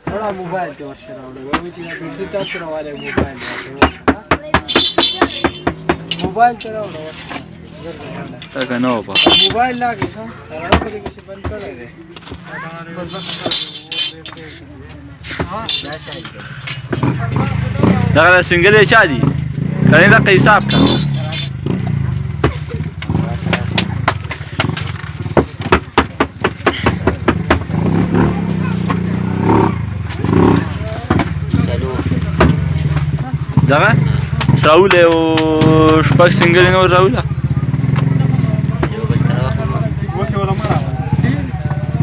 سړی موبایل کې ورشه راوړی وایي چې دا بیټري تاسو راوالی موبایل موبایل ته راوړه ورشه لکه نه وه موبایل لاګې ښه رڼا په دې کې چې بند کړی دی دغه سنګل یې چا دي کنې دقه حساب کړه دغه راوله او شپږ سنګلې نور راوله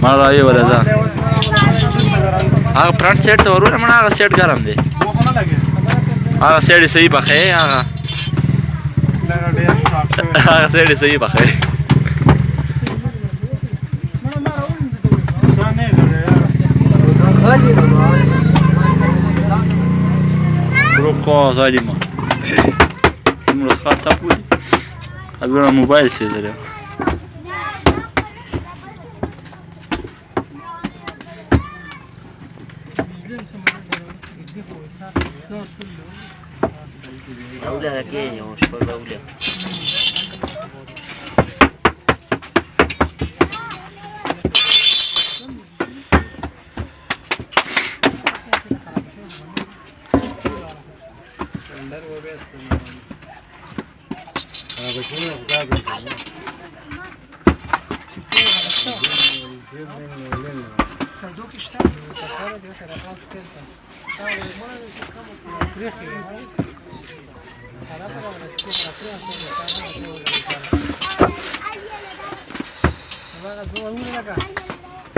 ما راوي ولا ځه هغه فرنٹ سیټ ته ورونه مړه هغه سیټ ګرم دی هغه سیټ صحیح پخې هغه سیټ صحیح پخې Ruko zadima. Mu rozchata pudi. Abbiamo un mobile Cesare. Aula da che io scordo aula.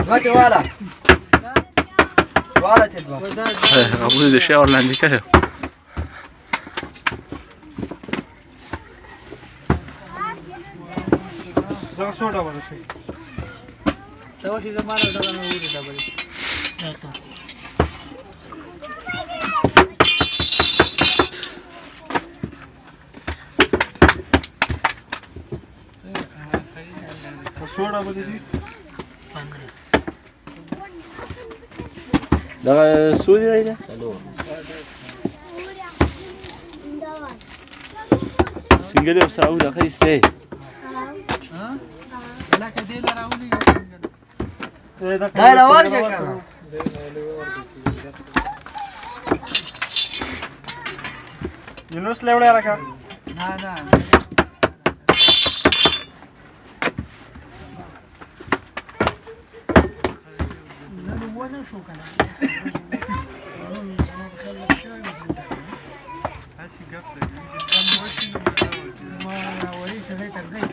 Guarda, guarda. Guarda te dva. Avuto di scena orlandica. Da soda var şey. Tawa shi zama da daga nan wuri da bari. Soda var şey. Dagă sudi la ile? Singele o să audă kaise. Dai la ورقه کنه Yunus levle raka. نه نه شو کنه هسي قفله ما وريث هيك البيت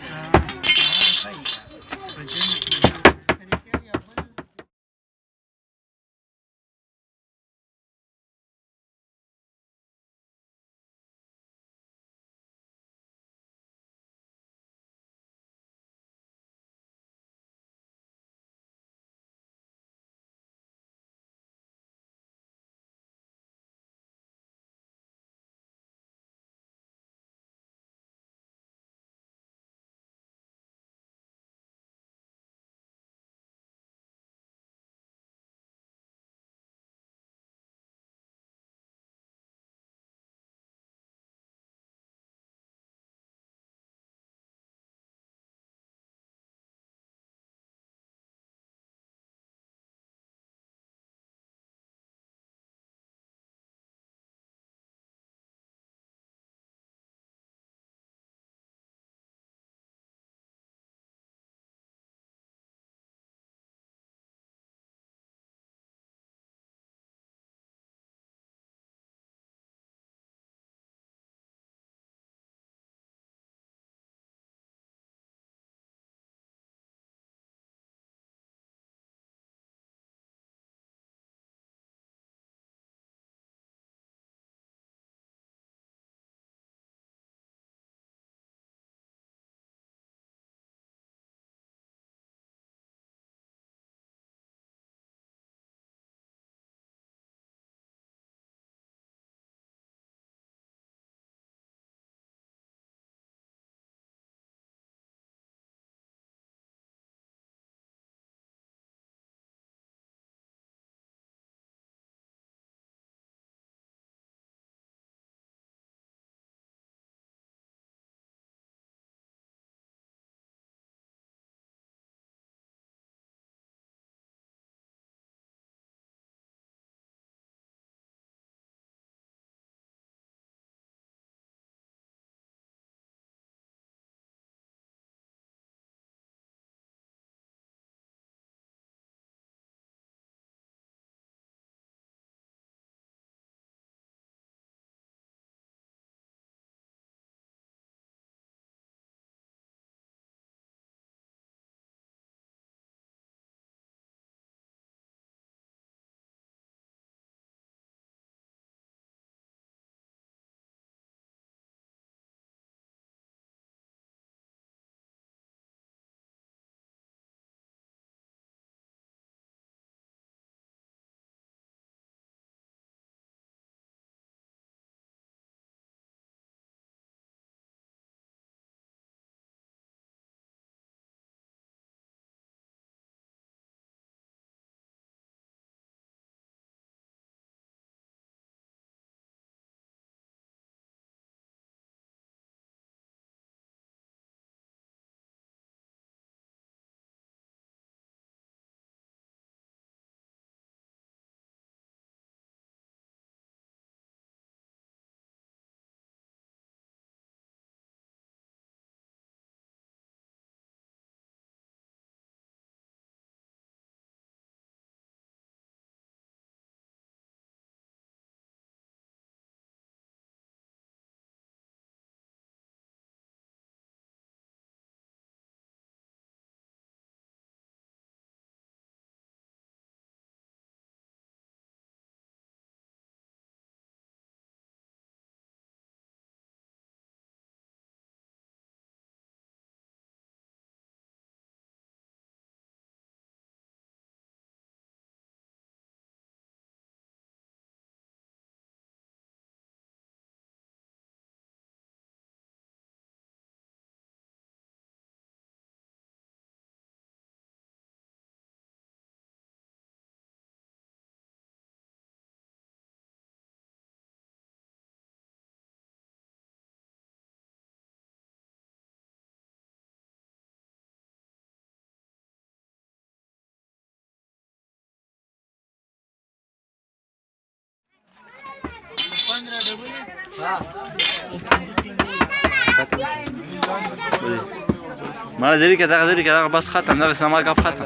ما دري كذا بس ختم دغه سما کپ ختم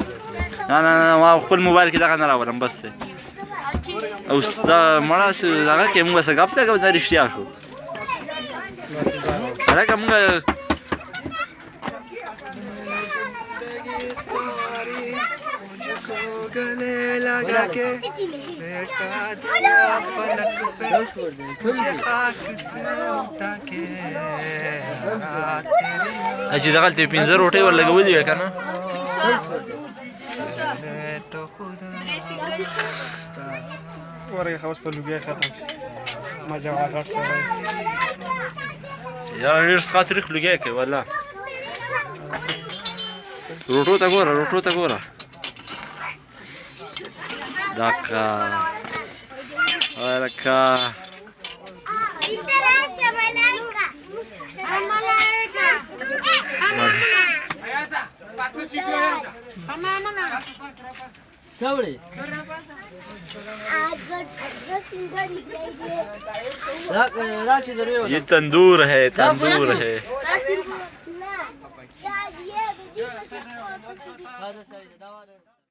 نه ما خپل موبایل کې دغه نه راوړم بس او دا مړه دغه کې موږ څنګه په دغه رښتیا شو هغه موږ गले लगा के बैठा दिया पलक पे मुझे खाक से उठा के اجي دغه ته 15 روټي ور لګولې کنه तो खुद ورګه خلاص په لوګي ختم ما جواب ورسره یا ډیر خاطر لګي کې والله روټو ته ګوره داکا ورکا سوړې راشي دروي ये तंदूर है